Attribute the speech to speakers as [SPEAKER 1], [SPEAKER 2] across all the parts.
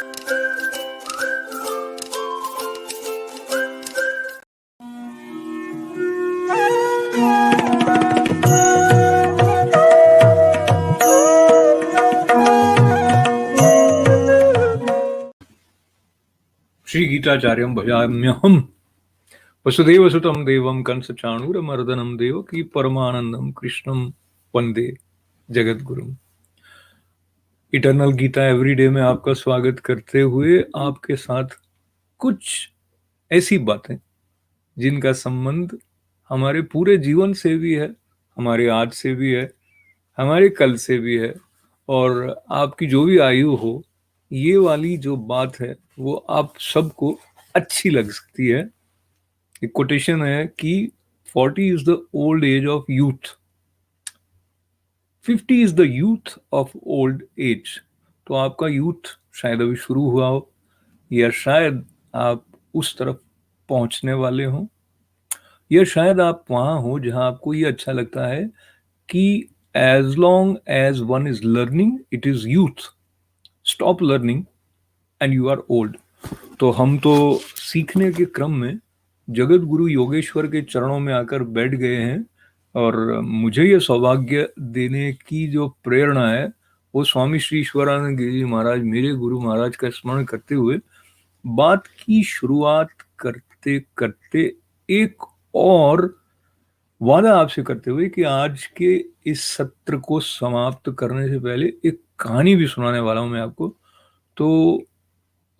[SPEAKER 1] श्री गीताचार्यं भजाम्यहम् वसुदेवसुतं देवं कंसचाणूरमर्दनं देवकी परमानंदम कृष्णं वंदे जगद्गुरुम। Eternal Gita everyday में आपका स्वागत करते हुए आपके साथ कुछ ऐसी बातें जिनका संबंध हमारे पूरे जीवन से भी है, हमारे आज से भी है, हमारे कल से भी है, और आपकी जो भी आयु हो, ये वाली जो बात है वो आप सबको अच्छी लग सकती है। एक कोटेशन है कि 40 is the old age of youth, 50 is the youth of old age. तो आपका यूथ शायद अभी शुरू हुआ हो, या शायद आप उस तरफ पहुंचने वाले हो, या शायद आप वहां हो जहां आपको ये अच्छा लगता है कि as long as one is learning it is youth, stop learning and you are old. तो हम तो सीखने के क्रम में जगत गुरु योगेश्वर के चरणों में आकर बैठ गए हैं, और मुझे ये सौभाग्य देने की जो प्रेरणा है वो स्वामी श्री ईश्वरानंद गिरी जी महाराज, मेरे गुरु महाराज का स्मरण करते हुए बात की शुरुआत करते करते एक और वादा आपसे करते हुए कि आज के इस सत्र को समाप्त करने से पहले एक कहानी भी सुनाने वाला हूं मैं आपको। तो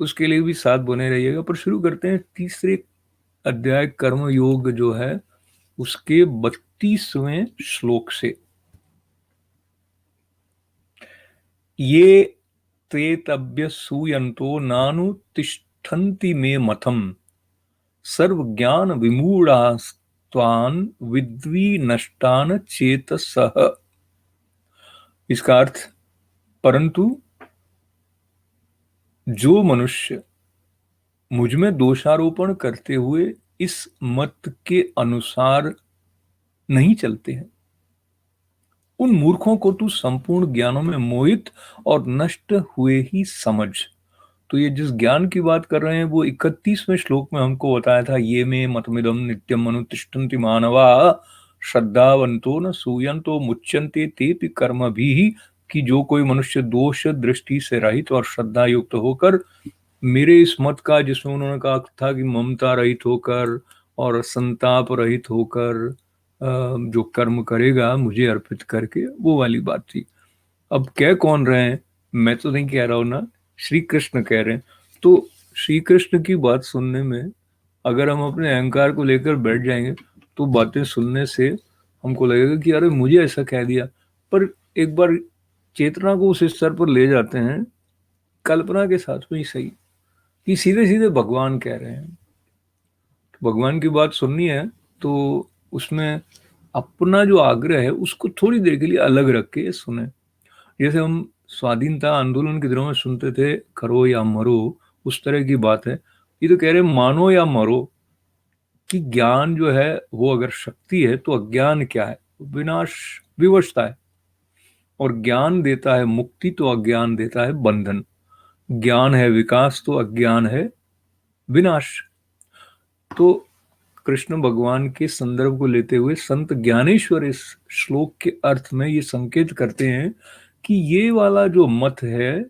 [SPEAKER 1] उसके लिए भी साथ बने रहिएगा। पर शुरू करते हैं तीसरे अध्याय कर्म योग जो है उसके 32वें श्लोक से। ये ते तभ्यसूयन्तो नानु तिष्ठन्ति मे मतम सर्व ज्ञान विमूढ़ास्त्वान् विद्विनष्टान चेतसः। इसका अर्थ, परंतु जो मनुष्य मुझ में दोषारोपण करते हुए इस मत के अनुसार नहीं चलते हैं, उन मूर्खों को तू संपूर्ण ज्ञानों में मोहित और नष्ट हुए ही समझ। तो ये जिस ज्ञान की बात कर रहे हैं वो 31वें श्लोक में हमको बताया था, ये में मतमिदम नित्यम अनुतिष्ठन्ति मानवा श्रद्धावंतो न सूयन्तो मुच्यन्ते तेपि कर्म भी, कि जो कोई मनुष्य दोष दृष्टि से रहित और श्रद्धा युक्त होकर मेरे इस मत का, जिसमें उन्होंने कहा था कि ममता रहित होकर और संताप रहित होकर जो कर्म करेगा मुझे अर्पित करके, वो वाली बात थी। अब कह कौन रहे हैं, मैं तो नहीं कह रहा हूं ना, श्री कृष्ण कह रहे हैं। तो श्री कृष्ण की बात सुनने में अगर हम अपने अहंकार को लेकर बैठ जाएंगे तो बातें सुनने से हमको लगेगा कि अरे मुझे ऐसा कह दिया। पर एक बार चेतना को उस स्तर पर ले जाते हैं, कल्पना के साथ में ही सही, कि सीधे सीधे भगवान कह रहे हैं। भगवान की बात सुननी है तो उसमें अपना जो आग्रह है उसको थोड़ी देर के लिए अलग रख के सुने। जैसे हम स्वाधीनता आंदोलन के दिनों में सुनते थे, करो या मरो, उस तरह की बात है। ये तो कह रहे मानो या मरो, कि ज्ञान जो है वो अगर शक्ति है तो अज्ञान क्या है, विनाश विवशता है। और ज्ञान देता है मुक्ति तो अज्ञान देता है बंधन। ज्ञान है विकास तो अज्ञान है विनाश। तो कृष्ण भगवान के संदर्भ को लेते हुए संत ज्ञानेश्वर इस श्लोक के अर्थ में ये संकेत करते हैं कि ये वाला जो मत है,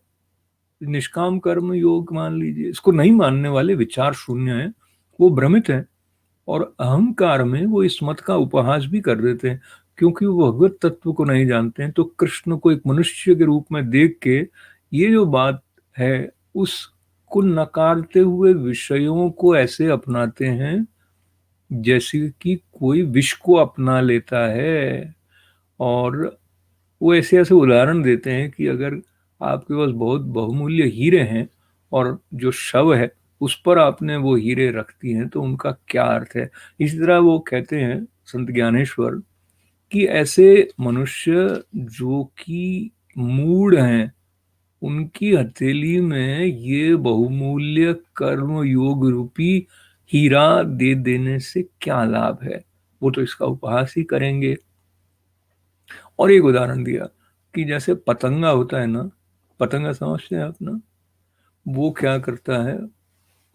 [SPEAKER 1] निष्काम कर्म योग मान लीजिए, इसको नहीं मानने वाले विचार शून्य हैं, वो भ्रमित हैं, और अहंकार में वो इस मत का उपहास भी कर देते हैं, क्योंकि वो भगवत तत्व को नहीं जानते हैं। तो कृष्ण को एक मनुष्य के रूप में देख के ये जो बात है उसको नकारते हुए विषयों को ऐसे अपनाते हैं जैसे कि कोई विष को अपना लेता है। और वो ऐसे ऐसे उदाहरण देते हैं कि अगर आपके पास बहुत बहुमूल्य हीरे हैं और जो शव है उस पर आपने वो हीरे रख दिए हैं तो उनका क्या अर्थ है। इसी तरह वो कहते हैं संत ज्ञानेश्वर कि ऐसे मनुष्य जो कि मूढ़ हैं, उनकी हथेली में ये बहुमूल्य कर्म योग रूपी हीरा दे देने से क्या लाभ है, वो तो इसका उपहास ही करेंगे। और एक उदाहरण दिया कि जैसे पतंगा होता है ना, पतंगा समझते हैं आप ना, वो क्या करता है,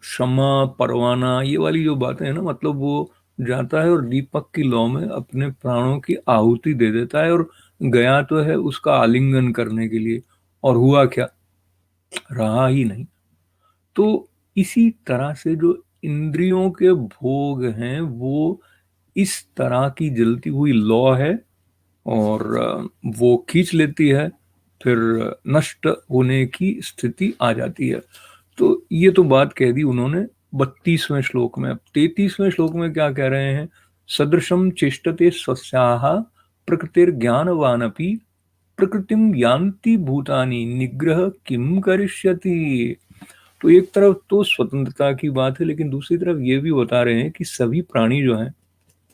[SPEAKER 1] क्षमा परवाना ये वाली जो बातें हैं ना, मतलब वो जाता है और दीपक की लौ में अपने प्राणों की आहुति दे देता है, और गया तो है उसका आलिंगन करने के लिए, और हुआ क्या, रहा ही नहीं। तो इसी तरह से जो इंद्रियों के भोग हैं वो इस तरह की जलती हुई लौ है, और वो खींच लेती है, फिर नष्ट होने की स्थिति आ जाती है। तो ये तो बात कह दी उन्होंने 32वें श्लोक में। अब 33वें श्लोक में क्या कह रहे हैं, सदृशम चेष्टते स्वस्याः प्रकृतिर्ज्ञानवानपि प्रकृतिम यान्ति भूतानि निग्रह किम करिष्यति। तो एक तरफ तो स्वतंत्रता की बात है, लेकिन दूसरी तरफ ये भी बता रहे हैं कि सभी प्राणी जो हैं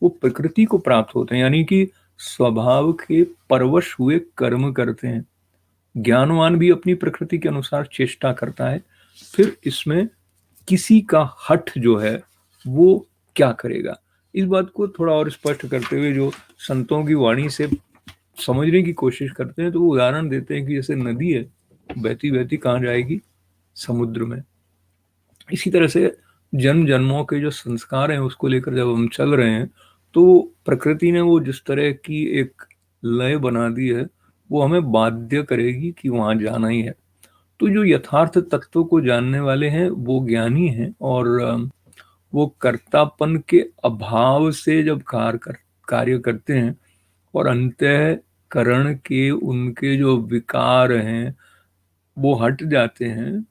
[SPEAKER 1] वो प्रकृति को प्राप्त होते हैं, यानी कि स्वभाव के परवश हुए कर्म करते हैं। ज्ञानवान भी अपनी प्रकृति के अनुसार चेष्टा करता है, फिर इसमें किसी का हठ जो है वो क्या करेगा। इस बात को थोड़ा और स्पष्ट करते हुए जो संतों की वाणी से समझने की कोशिश करते हैं, तो वो उदाहरण देते हैं कि जैसे नदी है, बहती बहती कहाँ जाएगी, समुद्र में। इसी तरह से जन्म जन्मों के जो संस्कार हैं उसको लेकर जब हम चल रहे हैं, तो प्रकृति ने वो जिस तरह की एक लय बना दी है, वो हमें बाध्य करेगी कि वहां जाना ही है। तो जो यथार्थ तत्व को जानने वाले हैं वो ज्ञानी हैं, और वो कर्तापन के अभाव से जब कार्य करते हैं, और अंतःकरण के उनके जो विकार हैं वो हट जाते हैं,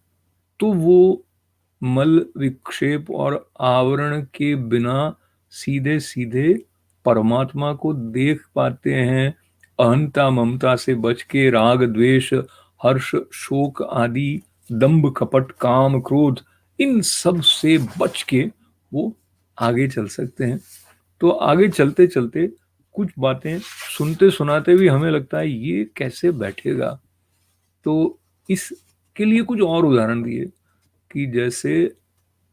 [SPEAKER 1] तो वो मल विक्षेप और आवरण के बिना सीधे सीधे परमात्मा को देख पाते हैं। अहंता ममता से बच के, राग द्वेष हर्ष शोक आदि, दंभ कपट काम क्रोध, इन सब से बच के वो आगे चल सकते हैं। तो आगे चलते चलते कुछ बातें सुनते सुनाते भी हमें लगता है ये कैसे बैठेगा। तो इसके लिए कुछ और उदाहरण दिए कि जैसे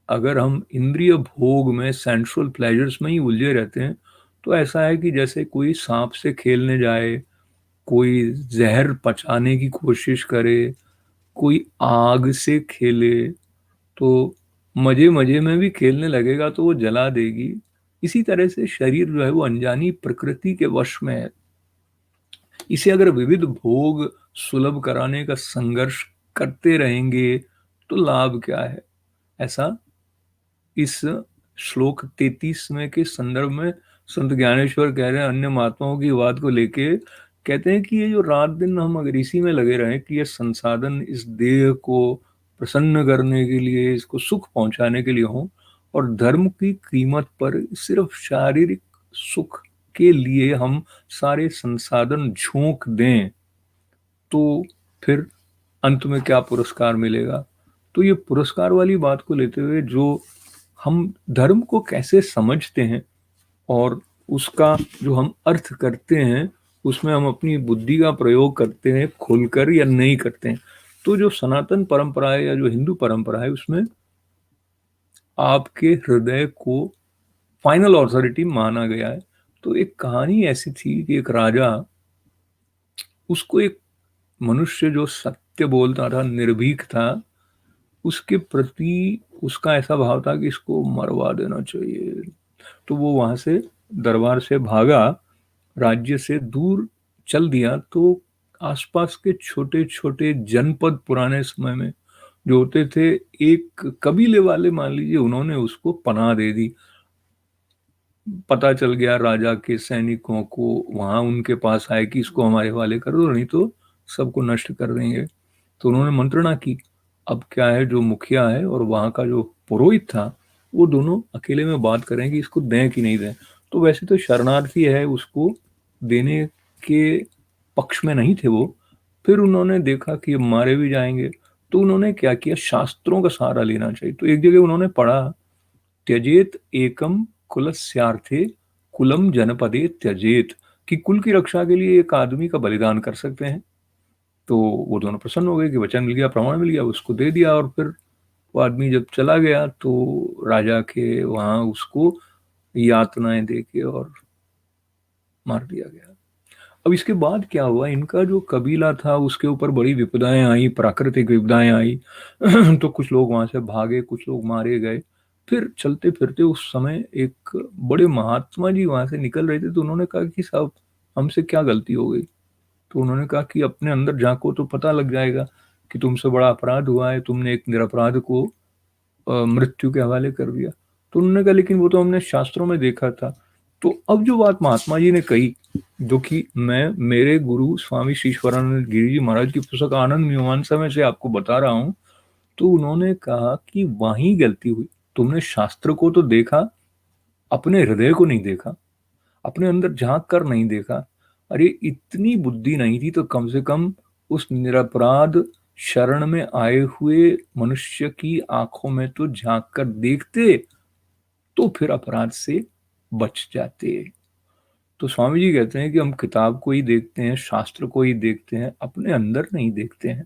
[SPEAKER 1] अगर हम इंद्रिय भोग में, सेंसुअल प्लेजर्स में ही उलझे रहते हैं, तो ऐसा है कि जैसे कोई सांप से खेलने जाए, कोई जहर पचाने की कोशिश करे, कोई आग से खेले, तो मजे मजे में भी खेलने लगेगा तो वो जला देगी। इसी तरह से शरीर जो है वो अनजानी प्रकृति के वश में है। इसे अगर विविध भोग सुलभ कराने का संघर्ष करते रहेंगे तो लाभ क्या है। ऐसा इस श्लोक 33 के संदर्भ में संत ज्ञानेश्वर कह रहे हैं। अन्य महात्माओं की बात को लेके कहते हैं कि ये जो रात दिन हम अगर इसी में लगे रहें कि ये संसाधन इस देह को प्रसन्न करने के लिए, इसको सुख पहुंचाने के लिए हो, और धर्म की कीमत पर सिर्फ शारीरिक सुख के लिए हम सारे संसाधन झोंक दें, तो फिर अंत में क्या पुरस्कार मिलेगा। तो ये पुरस्कार वाली बात को लेते हुए जो हम धर्म को कैसे समझते हैं, और उसका जो हम अर्थ करते हैं, उसमें हम अपनी बुद्धि का प्रयोग करते हैं खुलकर या नहीं करते हैं। तो जो सनातन परंपरा है या जो हिंदू परंपरा है, उसमें आपके हृदय को फाइनल ऑथोरिटी माना गया है। तो एक कहानी ऐसी थी कि एक राजा, उसको एक मनुष्य जो सत्य बोलता था, निर्भीक था, उसके प्रति उसका ऐसा भाव था कि इसको मरवा देना चाहिए। तो वो वहां से दरबार से भागा, राज्य से दूर चल दिया। तो आसपास के छोटे छोटे जनपद पुराने समय में जो होते थे, एक कबीले वाले मान लीजिए, उन्होंने उसको पनाह दे दी। पता चल गया राजा के सैनिकों को, वहां उनके पास आए कि इसको हमारे हवाले कर दो, नहीं तो सबको नष्ट कर देंगे। तो उन्होंने मंत्रणा की। अब क्या है, जो मुखिया है और वहां का जो पुरोहित था, वो दोनों अकेले में बात करें कि इसको दें कि नहीं दें। तो वैसे तो शरणार्थी है, उसको देने के पक्ष में नहीं थे वो। फिर उन्होंने देखा कि अब मारे भी जाएंगे, तो उन्होंने क्या किया, शास्त्रों का सहारा लेना चाहिए। तो एक जगह उन्होंने पढ़ा, त्यजेत एकम कुलस्यार्थे कुलम जनपदे त्यजेत, कि कुल की रक्षा के लिए एक आदमी का बलिदान कर सकते हैं। तो वो दोनों प्रसन्न हो गए कि वचन मिल गया, प्रमाण मिल गया, उसको दे दिया। और फिर वो आदमी जब चला गया तो राजा के वहां उसको यातनाएं दे के और मार दिया गया। अब इसके बाद क्या हुआ, इनका जो कबीला था उसके ऊपर बड़ी विपदाएं आई, प्राकृतिक विपदाएं आई। तो कुछ लोग वहां से भागे, कुछ लोग मारे गए। फिर चलते फिरते उस समय एक बड़े महात्मा जी वहां से निकल रहे थे, तो उन्होंने कहा कि साहब हमसे क्या गलती हो गई। तो उन्होंने कहा कि अपने अंदर झांको तो पता लग जाएगा कि तुमसे बड़ा अपराध हुआ है, तुमने एक निरपराध को मृत्यु के हवाले कर दिया। तो उन्होंने कहा लेकिन वो तो हमने शास्त्रों में देखा था। तो अब जो बात महात्मा जी ने कही, जो कि मैं मेरे गुरु स्वामी शीश्वरानंद गिरी जी महाराज की पुस्तक आनंद मीमांसा में से आपको बता रहा हूँ। तो उन्होंने कहा कि वहीं गलती हुई, तुमने शास्त्र को तो देखा, अपने हृदय को नहीं देखा, अपने अंदर झांक कर नहीं देखा। अरे इतनी बुद्धि नहीं थी तो कम से कम उस निरपराध शरण में आए हुए मनुष्य की आंखों में तो झांक कर देखते, तो फिर अपराध से बच जाते। तो स्वामी जी कहते हैं कि हम किताब को ही देखते हैं, शास्त्र को ही देखते हैं, अपने अंदर नहीं देखते हैं।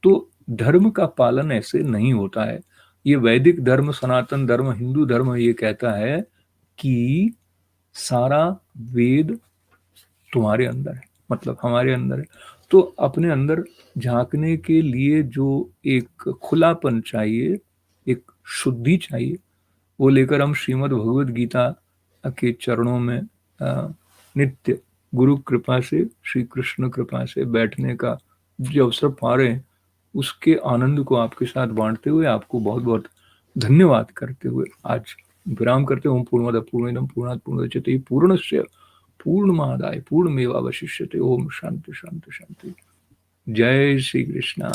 [SPEAKER 1] तो धर्म का पालन ऐसे नहीं होता है। ये वैदिक धर्म, सनातन धर्म, हिंदू धर्म ये कहता है कि सारा वेद तुम्हारे अंदर है, मतलब हमारे अंदर है। तो अपने अंदर झांकने के लिए जो एक खुलापन चाहिए, एक शुद्धि चाहिए, वो लेकर हम श्रीमद् भगवद गीता के चरणों में नित्य गुरु कृपा से, श्री कृष्ण कृपा से बैठने का जो अवसर पा रहे हैं, उसके आनंद को आपके साथ बांटते हुए आपको बहुत बहुत धन्यवाद करते हुए आज विराम करते हूँ। पूर्णमदः पूर्णमिदं पूर्णात् पूर्णमुदच्यते पूर्णस्य पूर्णमादाय पूर्णमेवावशिष्यते। ओम शांति शांति शांति। जय श्री कृष्ण।